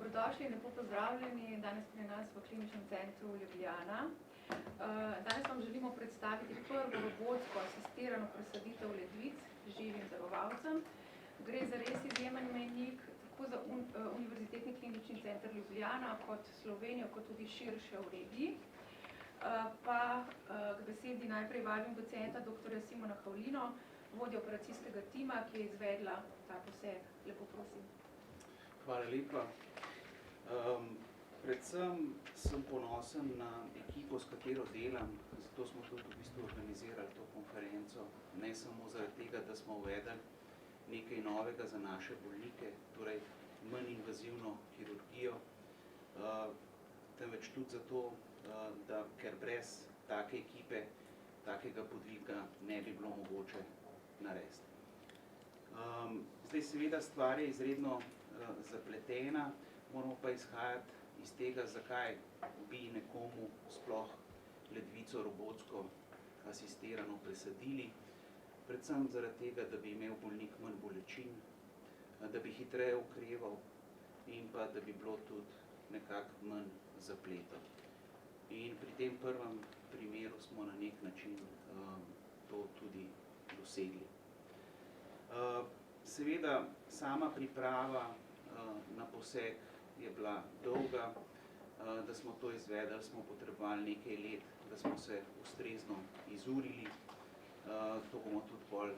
Dobrodošli in lepo pozdravljeni danes pri nas v Kliničnem centru Ljubljana. Danes vam želimo predstaviti prvo robotsko asistirano presaditev ledvic živim darovalcem. Gre za res izjemen mejnik tako za Univerzitetni klinični center Ljubljana kot Slovenijo, kot tudi širše v regiji. Pa k besedi najprej vabim docenta dr. Simona Havlino, vodja operacijskega tima, ki je izvedla ta poseg. Lepo prosim. Hvala lepa. Predvsem sem ponosen na ekipo, s katero delam, zato smo tudi v bistvu organizirali to konferenco. Ne samo zaradi tega, da smo uvedli nekaj novega za naše bolnike, torej manj invazivno kirurgijo, temveč tudi zato, ker brez take ekipe, takega podviga ne bi bilo mogoče narediti. Zdaj seveda stvar je izredno zapletena, moramo pa izhajati iz tega, zakaj bi nekomu sploh ledvico robotsko asistirano presadili. Predvsem zaradi tega, da bi imel bolnik manj bolečin, da bi hitreje okreval in pa da bi bilo tudi nekako manj zapletov. In pri tem prvem primeru smo na nek način to tudi dosegli. Seveda, sama priprava na poseg je bila dolga. Da smo to izvedli, smo potrebovali nekaj let, da smo se ustrezno izurili. To bomo tudi bolj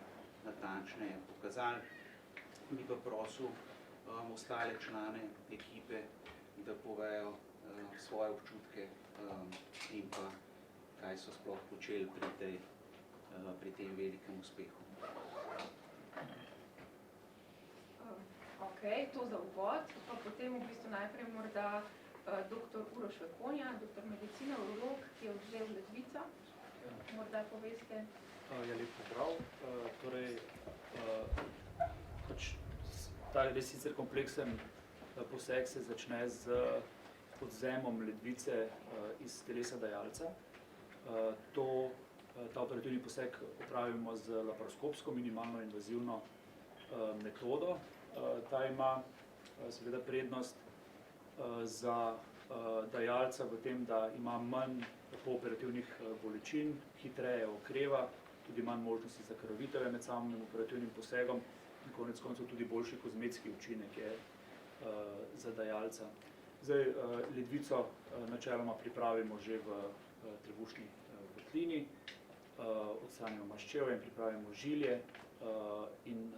natančneje pokazali. Bi pa prosil ostale člane ekipe, da povejo svoje občutke in pa kaj so sploh počeli pri tem velikem uspehu. Ok, to za uvod, pa potem v bistvu najprej morda dr. Uroš Vekonja, doktor medicine, urolog, ki je odvzel ledvico. Morda poveste. Ja, lep pozdrav. Torej, ta res sicer kompleksen poseg se začne z odvzemom ledvice iz telesa dajalca. Ta operativni poseg opravimo z laparoskopsko minimalno invazivno metodo. Ta ima seveda prednost za dajalca v tem, da ima manj pooperativnih bolečin, hitreje okreva, tudi manj možnosti za krvavitve med samim operativnim posegom in konec koncev tudi boljši kozmetski učinek je za dajalca. Zdaj, ledvico načeloma pripravimo že v trebušni votlini, odstranimo maščevje in pripravimo žilje in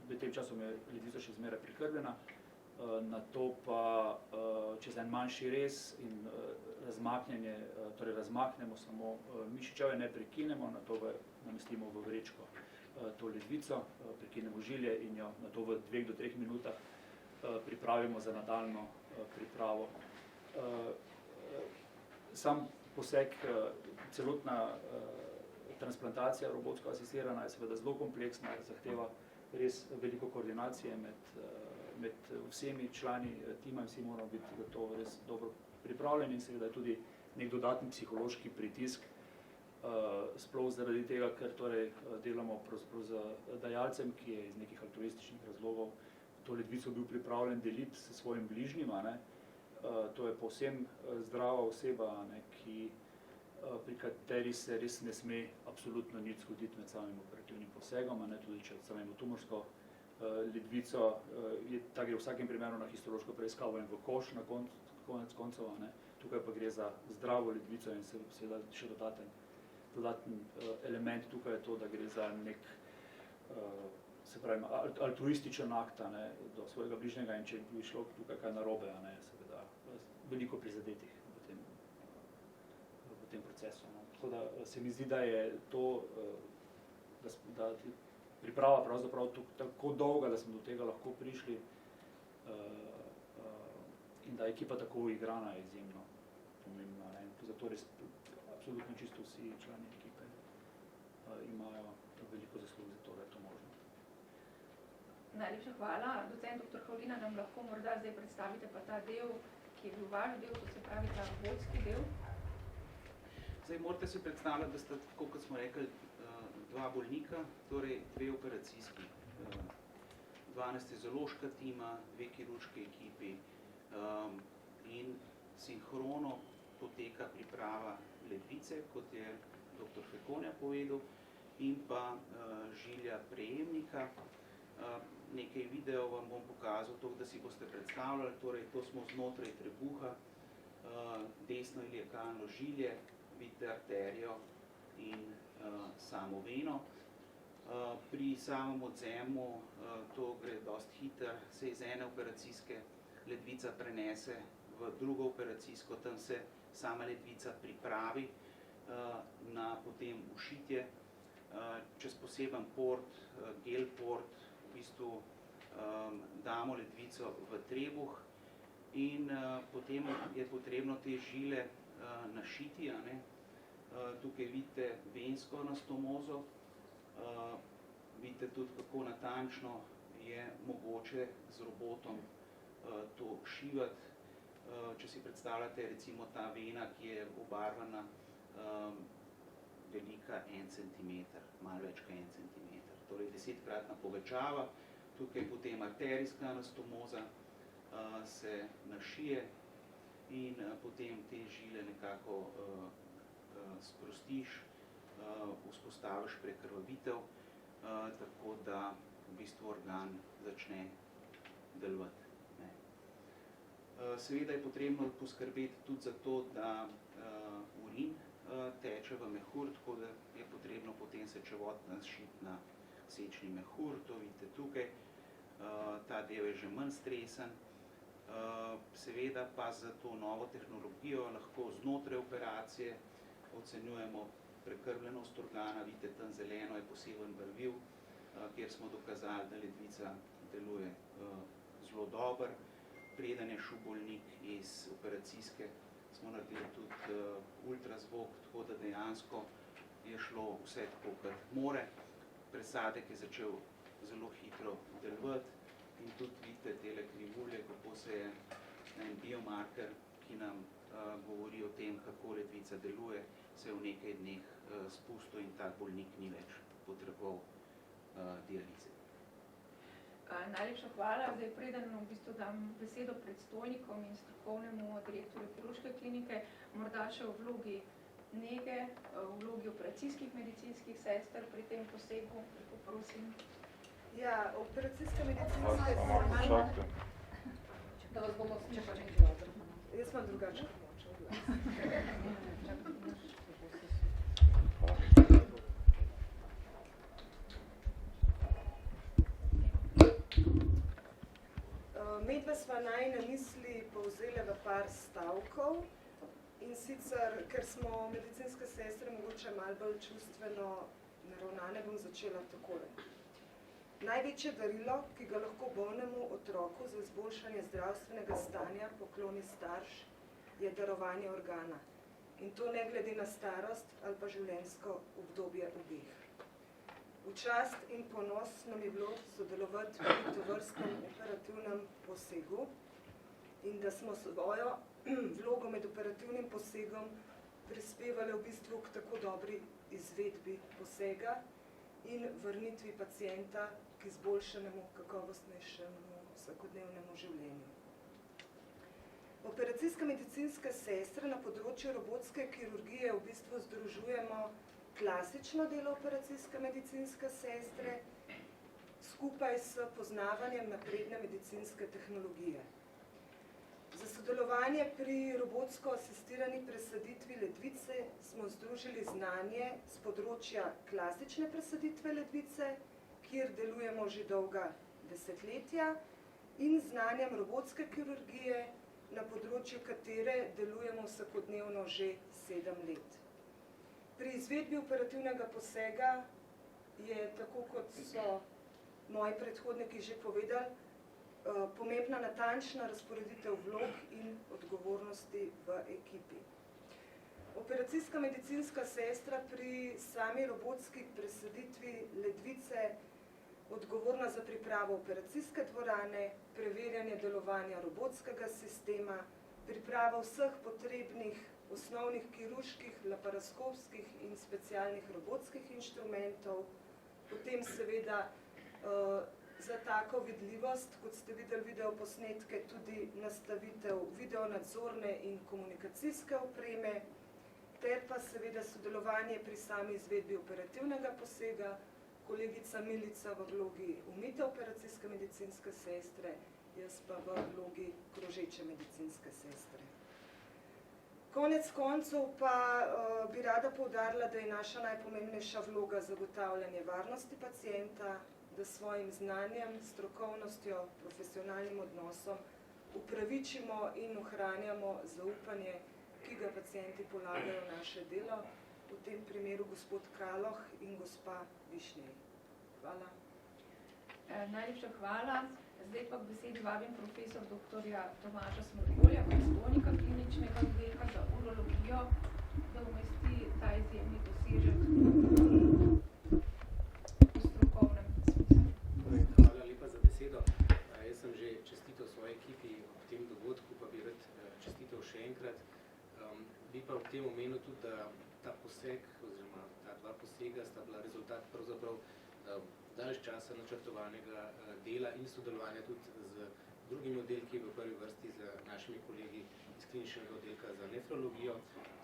v tem času je ledvica še zmeraj prikrvljena, nato pa čez en manjši rez in razmaknjenje, torej razmaknemo samo mišičevje, ne prekinemo, nato namestimo v vrečko to ledvico, prekinemo žilje in jo nato v 2 do 3 minutah pripravimo za nadaljnjo pripravo. Sam poseg, celotna transplantacija robotsko asistirana je seveda zelo kompleksna, zahteva res veliko koordinacije med vsemi člani tima in vsi moramo biti za to res dobro pripravljeni in seveda je tudi nek dodatni psihološki pritisk, sploh zaradi tega, ker torej delamo pravzaprav z dajalcem, ki je iz nekih altruističnih razlogov to ledvico bil pripravljen deliti s svojim bližnjim. To je povsem zdrava oseba, pri kateri se res ne sme absolutno nič zgoditi med samim operativnim posegom, tudi če odstranimo tumorsko ledvico, ta gre v vsakem primeru na histološko preiskavo in v koš na konec koncev. Tukaj pa gre za zdravo ledvico in seveda še dodaten element tukaj je to, da gre za nek se pravi, altruističen akt do svojega bližnjega in če bi šlo tukaj kaj narobe, seveda veliko prizadetih v tem procesu. Tako da se mi zdi, da je to, da priprava pravzaprav tako dolga, da smo do tega lahko prišli in da je ekipa tako uigrana je izjemno pomembna. Zato res absolutno čisto vsi člani ekipe imajo veliko zaslug za to, da je to možno. Najlepša hvala. Docent dr. Havlina, nam lahko morda zdaj predstavite pa ta del, ki je bil vaš del, to se pravi ta robotski del. Zdaj, morate si predstavljati, da sta, tako kot smo rekli, 2 bolnika, torej 2 operacijski 2 anesteziološka tima, 2 kirurške ekipi in sinhrono poteka priprava ledvice, kot je dr. Fekonja povedal, in pa žilja prejemnika. Nekaj videov vam bom pokazal, to, da si boste predstavljali, torej to smo znotraj trebuha, desno iliakalno žilje, vidite arterijo in samo veno. Pri samem odzemu to gre dosti hitro, se iz ene operacijske ledvica prenese v drugo operacijsko, tam se sama ledvica pripravi na potem ušitje čez poseben port, gel port, v bistvu damo ledvico v trebuh in potem je potrebno te žile našiti. Tukaj vidite vensko anastomozo, vidite tudi, kako natančno je mogoče z robotom to šivati. Če si predstavljate recimo ta vena, ki je obarvana velika 1 cm, malo več kot 1 cm, torej 10-kratna povečava. Tukaj potem arterijska anastomoza se našije in potem te žile nekako sprostiš, vzpostaviš prekrvavitev, tako da v bistvu organ začne delovati. Seveda je potrebno poskrbeti tudi za to, da urin teče v mehur, tako da je potrebno potem sečevod našiti na sečni mehur, to vidite tukaj. Ta del je že manj stresen. Seveda pa za to novo tehnologijo lahko znotraj operacije ocenjujemo prekrvljenost organa, vidite tam zeleno je poseben barvil, kjer smo dokazali, da ledvica deluje zelo dobro. Preden je šel bolnik iz operacijske, smo naredili tudi ultrazvok, tako da dejansko je šlo vse tako, kot more. Presadek je začel zelo hitro delovati in tudi vidite tele krivulje, kako se je en biomarker, ki nam govori o tem, kako ledvica deluje, se je v nekaj dneh spustil in tak bolnik ni več potreboval dialize. Najlepša hvala. Zdaj preden v bistvu dam besedo predstojnikom in strokovnemu direktorju kirurške klinike, morda še v vlogi nege, v vlogi operacijskih medicinskih sester pri tem posegu, prosim. Ja, operacijska medicinska sestra. Da vas bomo čekali. Jaz imam drugačen moč. Medva sva najine misli povzele v par stavkov in sicer, ker smo medicinske sestre mogoče malo bolj čustveno naravnane, bom začela takole. Največje darilo, ki ga lahko bolnemu otroku za izboljšanje zdravstvenega stanja pokloni starš, je darovanje organa. In to ne glede na starost ali pa življenjsko obdobje obeh. V čast in ponos nam je bilo sodelovati pri tovrstnem operativnem posegu in da smo svojo vlogo med operativnim posegom prispevali v bistvu k tako dobri izvedbi posega in vrnitvi pacienta k izboljšanemu, kakovostnejšemu vsakodnevnemu življenju. Operacijska medicinska sestra na področju robotske kirurgije v bistvu združujemo klasično delo operacijske medicinske sestre skupaj s poznavanjem napredne medicinske tehnologije. Za sodelovanje pri robotsko asistirani presaditvi ledvice smo združili znanje z področja klasične presaditve ledvice, kjer delujemo že dolga desetletja, in znanjem robotske kirurgije, na področju katere delujemo vsakodnevno že 7 let. Pri izvedbi operativnega posega je, tako kot so moji predhodniki že povedali, pomembna natančna razporeditev vlog in odgovornosti v ekipi. Operacijska medicinska sestra pri sami robotski presaditvi ledvice odgovorna za pripravo operacijske dvorane, preverjanje delovanja robotskega sistema, pripravo vseh potrebnih osnovnih kirurških, laparoskopskih in specialnih robotskih inštrumentov, potem seveda za tako vidljivost, kot ste videli videoposnetke, tudi nastavitev videonadzorne in komunikacijske opreme, ter pa seveda sodelovanje pri sami izvedbi operativnega posega, kolegica Milica v vlogi umite operacijske medicinske sestre, jaz pa v vlogi krožeče medicinske sestre. Konec koncev pa bi rada poudarila, da je naša najpomembnejša vloga zagotavljanje varnosti pacienta, da svojim znanjem, strokovnostjo, profesionalnim odnosom upravičimo in ohranjamo zaupanje, ki ga pacienti polagajo v naše delo, v tem primeru gospod Kaloh in gospa Višnjej. Hvala. Najlepša hvala. Zdaj pa k besedi vabim profesor doktorja Tomaža Smrkolja, predstojnika kliničnega oddelka za urologijo, da umesti ta izjemni dosežek v strokovnem smislu. Hvala lepa za besedo. Jaz sem že čestital svoji ekipi ob tem dogodku, pa bi rad čestital še enkrat. Bi pa v tem omenil tudi, da ta poseg, oziroma ta dva posega sta bila rezultat pravzaprav dalj časa načrtovanega dela in sodelovanja tudi z drugimi oddelki, v prvi vrsti z našimi kolegi iz kliničnega oddelka za nefrologijo.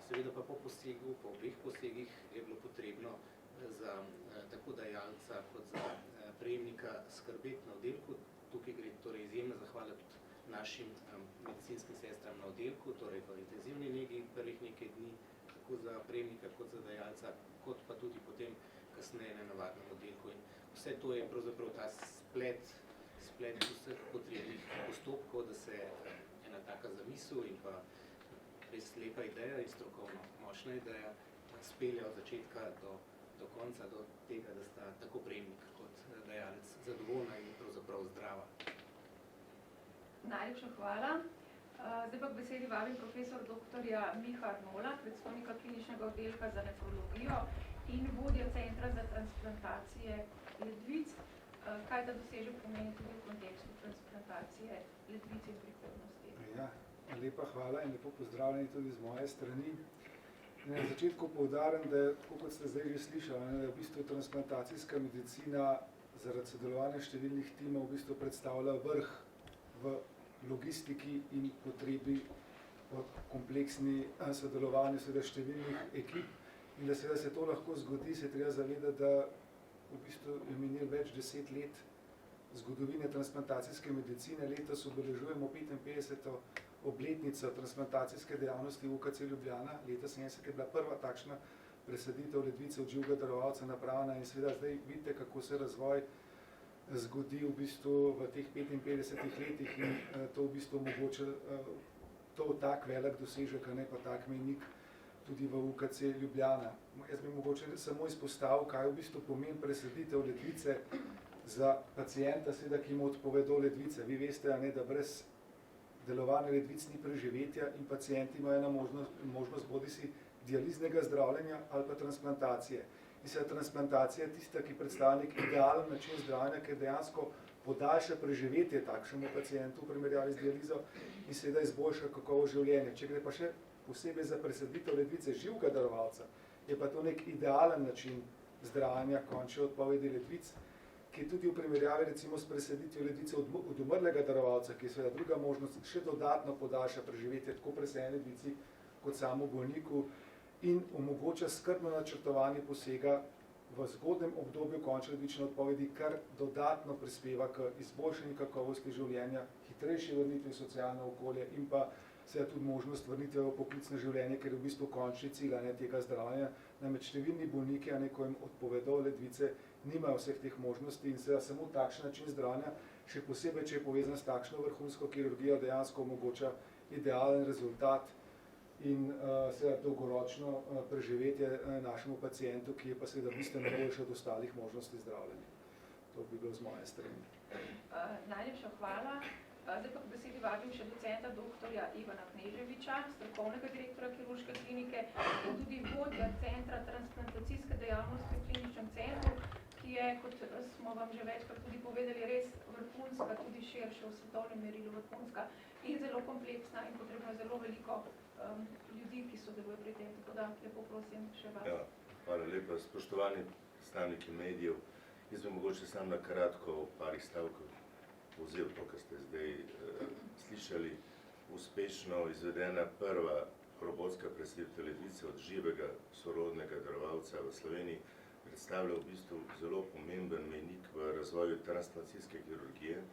Seveda pa po posegu, po obeh posegih je bilo potrebno za tako dajalca kot za prejemnika skrbeti na oddelku. Tukaj gre torej izjemna zahvala tudi našim medicinskim sestram na oddelku, torej v intenzivni negi prvih nekaj dni, tako za prejemnika kot za dajalca, kot pa tudi potem kasneje na navadnem oddelku. In vse to je pravzaprav ta splet vseh potrebnih postopkov, da se ena taka zamisel in pa res lepa ideja in strokovno močna ideja spelja od začetka do konca, do tega, da sta tako prejemnik kot dajalec zadovoljna in pravzaprav zdrava. Najlepša hvala. Zdaj pa k besedi vabim profesor doktorja Miha Arnola, predstojnika kliničnega oddelka za nefrologijo in vodja centra za transplantacije ledvic. Kaj ta dosežek pomeni tudi v kontekstu transplantacije ledvic in prihodnosti? Ja, lepa hvala in lepo pozdravljeni tudi z moje strani. Na začetku poudarim, da tako kot ste zdaj že slišali, da v bistvu transplantacijska medicina zaradi sodelovanja številnih timov v bistvu predstavlja vrh v logistiki in potrebi v kompleksni sodelovanju številnih ekip. In da seveda se to lahko zgodi, se treba zavedati, da v bistvu je minilo več 10 let zgodovine transplantacijske medicine. Letos obeležujemo 55. obletnico transplantacijske dejavnosti v UKC Ljubljana. Leta 70 je bila prva takšna presaditev ledvice od živega darovalca napravljena in seveda zdaj vidite, kako se razvoj zgodi v bistvu v teh 55 letih in to v bistvu omogoča to tak velik dosežek, a ne pa tak mejnik tudi v UKC Ljubljana. Jaz bi mogoče samo izpostavil, kaj v bistvu pomeni presaditev ledvice za pacienta, seveda, ki mu odpovedo ledvice. Vi veste, a ne, da brez delovanja ledvic ni preživetja in pacienti imajo ena možnost bodisi dializnega zdravljenja ali pa transplantacije. In seveda transplantacija je tista, ki predstavlja nek idealen način zdravljenja, ker dejansko podaljša preživetje takšnemu pacientu v primerjavi z dializo in seveda izboljša kakovost življenja. Če gre pa še posebej za presaditev ledvice živega darovalca, je pa to nek idealen način zdravljenja končne odpovedi ledvic, ki je tudi v primerjavi recimo s presaditvijo ledvice od umrlega darovalca, ki je seveda druga možnost, še dodatno podaljša preživetje tako presajeni ledvici kot samo bolniku in omogoča skrbno načrtovanje posega v zgodnem obdobju končne ledvične odpovedi, kar dodatno prispeva k izboljšanju kakovosti življenja, hitrejši vrnitvi v socialno okolje in pa seveda tudi možnost vrnitve v poklicno življenje, ker je v bistvu končni cilj tega zdravljenja. Namreč številni bolniki, ko jim odpovedo ledvice, nimajo vseh teh možnosti in seveda samo takšen način zdravljenja, še posebej, če je povezan s takšno vrhunsko kirurgijo, dejansko omogoča idealen rezultat in seveda dolgoročno preživetje našemu pacientu, ki je pa seveda bistveno boljše od ostalih možnosti zdravljenja. To bi bilo z moje strani. Najlepša hvala. Zdaj pa k besedi vabim še docenta doktorja Ivana Kneževiča, strokovnega direktora kirurške klinike in tudi vodja centra transplantacijske dejavnosti v kliničnem centru, ki je, kot smo vam že večkrat tudi povedali, res vrhunska, tudi širše v svetovnem merilu vrhunska in zelo kompleksna in potrebno zelo veliko ljudi, ki sodeluje pri tem. Tako da lepo prosim še vas. Ja, hvala lepa, spoštovani predstavniki medijev Jaz bi mogoče samo na kratko v parih stavkov povzel to, kar ste zdaj slišali. Uspešno izvedena prva robotska presaditev ledvice od živega sorodnega darovalca v Sloveniji predstavlja v bistvu zelo pomemben mejnik v razvoju transplantacijske kirurgije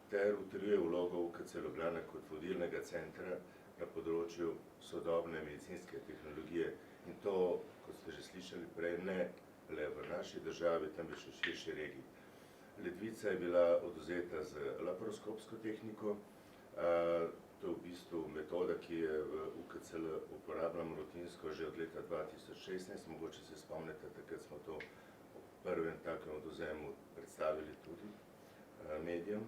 ter utrjuje vlogo UKC Ljubljana kot vodilnega centra na področju sodobne medicinske tehnologije. In to, kot ste že slišali prej, ne le v naši državi, temveč v širši regiji. Ledvica je bila odvzeta z laparoskopsko tehniko. To je v bistvu metoda, ki je v UKCL uporabljamo rutinsko že od leta 2016. Mogoče se spomnite, takrat smo to v prvem takem odvzemu predstavili tudi medijem.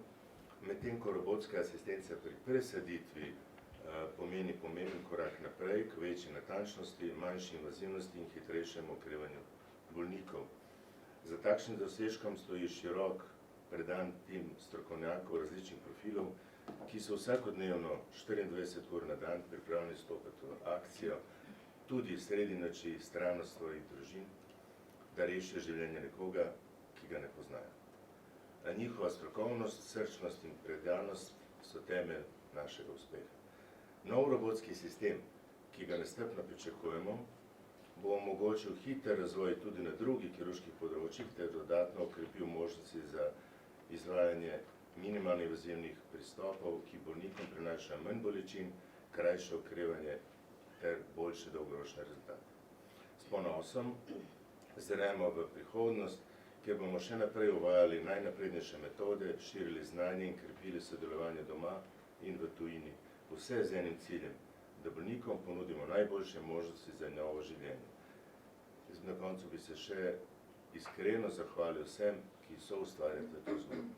Medtem ko robotska asistencija pri presaditvi pomeni pomemben korak naprej k večji natančnosti, manjši invazivnosti in hitrejšemu okrevanju bolnikov. Za takšnim dosežkom stoji širok predan tim strokovnjakov različnih profilov, ki so vsakodnevno 24 ur na dan pripravljeni stopiti v akcijo, tudi sredi noči, stranost svojih družin, da rešijo življenje nekoga, ki ga ne poznajo. Njihova strokovnost, srčnost in predanost so temelj našega uspeha. Nov robotski sistem, ki ga nestrpno pričakujemo, bo omogočil hiter razvoj tudi na drugih kirurških področjih ter dodatno okrepil možnosti za izvajanje minimalno invazivnih pristopov, ki bolnikom prinašajo manj bolečin, krajše okrevanje ter boljše dolgoročne rezultate. S ponosom zremo v prihodnost, kjer bomo še naprej uvajali najnaprednejše metode, širili znanje in krepili sodelovanje doma in v tujini. Vse z enim ciljem, da bolnikom ponudimo najboljše možnosti za novo življenje. Na koncu bi se še iskreno zahvalil vsem, ki so ustvarjali to zgodbo.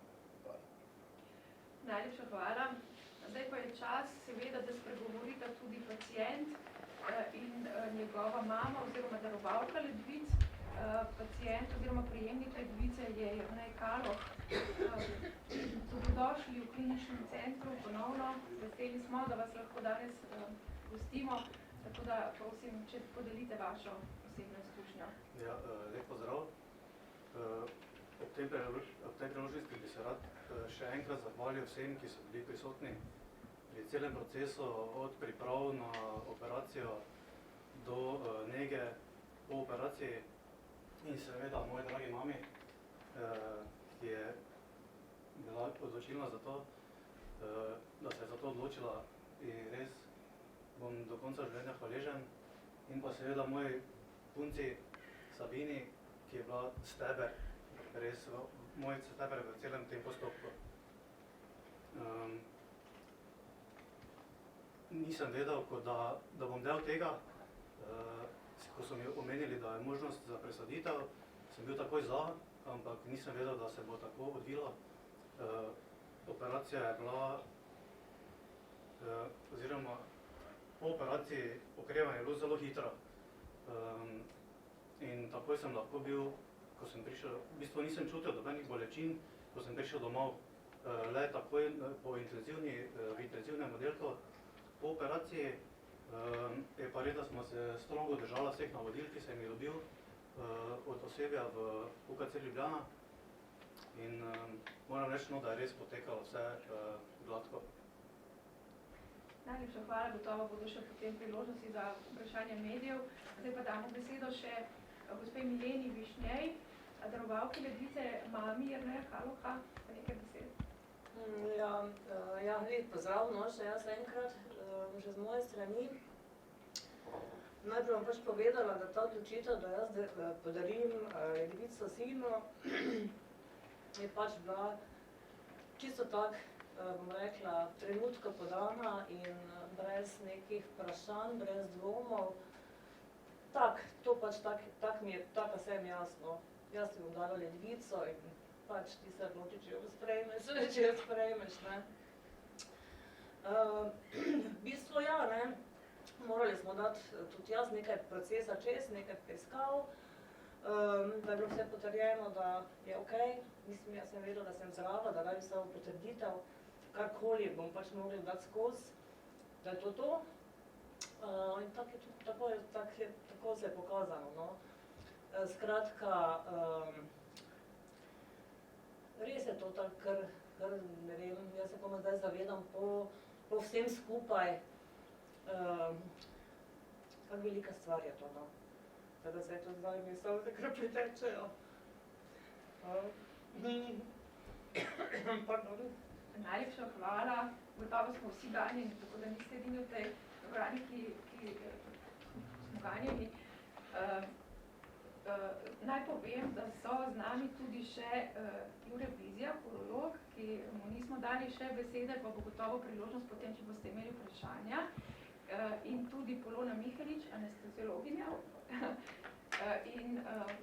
Najlepša hvala. Zdaj pa je čas, seveda, da spregovorita tudi pacient in njegova mama oziroma darovalka ledvic. Pacient oziroma prejemnik ledvice je Jernej Kaloh. Dobrodošli v kliničnem centru ponovno. Veseli smo, da vas lahko danes gostimo, tako da prosim, če podelite vašo osebno izkušnjo. Ja, lep pozdrav. Ob tej priložnosti bi se rad še enkrat zahvalil vsem, ki so bili prisotni pri celem procesu od priprav na operacijo do nege po operaciji in seveda moji dragi mami, ki je bila odločilna za to, da se je za to odločila in res bom do konca življenja hvaležen in pa seveda moji punci Sabini, ki je bila steber, res moj steber v celem tem postopku. Nisem vedel, da bom del tega, ko so mi omenili, da je možnost za presaditev, sem bil takoj za, ampak nisem vedel, da se bo tako odvila. Operacija je bila, oziroma po operaciji okrevanje je bilo zelo hitro. In takoj sem lahko bil, ko sem prišel, v bistvu nisem čutil nobenih bolečin, ko sem prišel domov, le takoj v intenzivnem oddelku. Po operaciji je pa res, da smo se strogo držali vseh navodil, ki sem jih dobil od osebja v UKC Ljubljana. In moram reči, da je res potekalo vse gladko. Najlepša hvala, gotovo bodo še potem priložnosti za vprašanje medijev. Zdaj pa damo besedo še gospe Mileni Višnjej, darovalki ledvice mami Jerneja Kaloha, pa nekaj besed. Ja, lep pozdrav, no, še jaz enkrat, že z moje strani. Najprej bom pač povedala, da ta odločitev, da jaz podarim ledvico sinu, je pač bila čisto tak, bom rekla, trenutka podana in brez nekih vprašanj, brez dvomov. Tak, to pač tak mi je, taka sem jasno. Jaz ti bom dala ledvico in pač ti se odloči, če jo sprejmeš, ne. V bistvu ja, ne, morali smo dati tudi jaz nekaj procesa čez, nekaj preiskav, da je bilo vse potrjeno, da je okej. Mislim, jaz sem vedela, da sem zdrava, da rabi samo potrditev, karkoli bom pač mogli dati skozi, da je to. In tako se je pokazalo, no. Skratka, res je to tako, kar ne vem, jaz se komaj zdaj zavedam po vsem skupaj, kako velika stvar je to, no. Tako da se je to zdaj misel, takrat pritečejo. Pardon. Najlepša hvala. Gotovo smo vsi ganjeni, tako da niste edini v tej dvorani, ki smo ganjeni. Naj povem, da so z nami tudi še Jure Bizjak, urolog, ki mu nismo dali še besede, pa bo gotovo priložnost potem, če boste imeli vprašanja. In tudi Polona Mihelič, anesteziologinja. In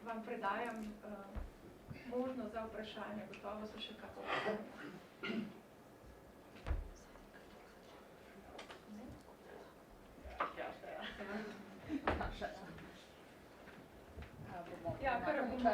vam predajam možnost za vprašanje, gotovo so še kako vprašanje. Ja, kar bomo.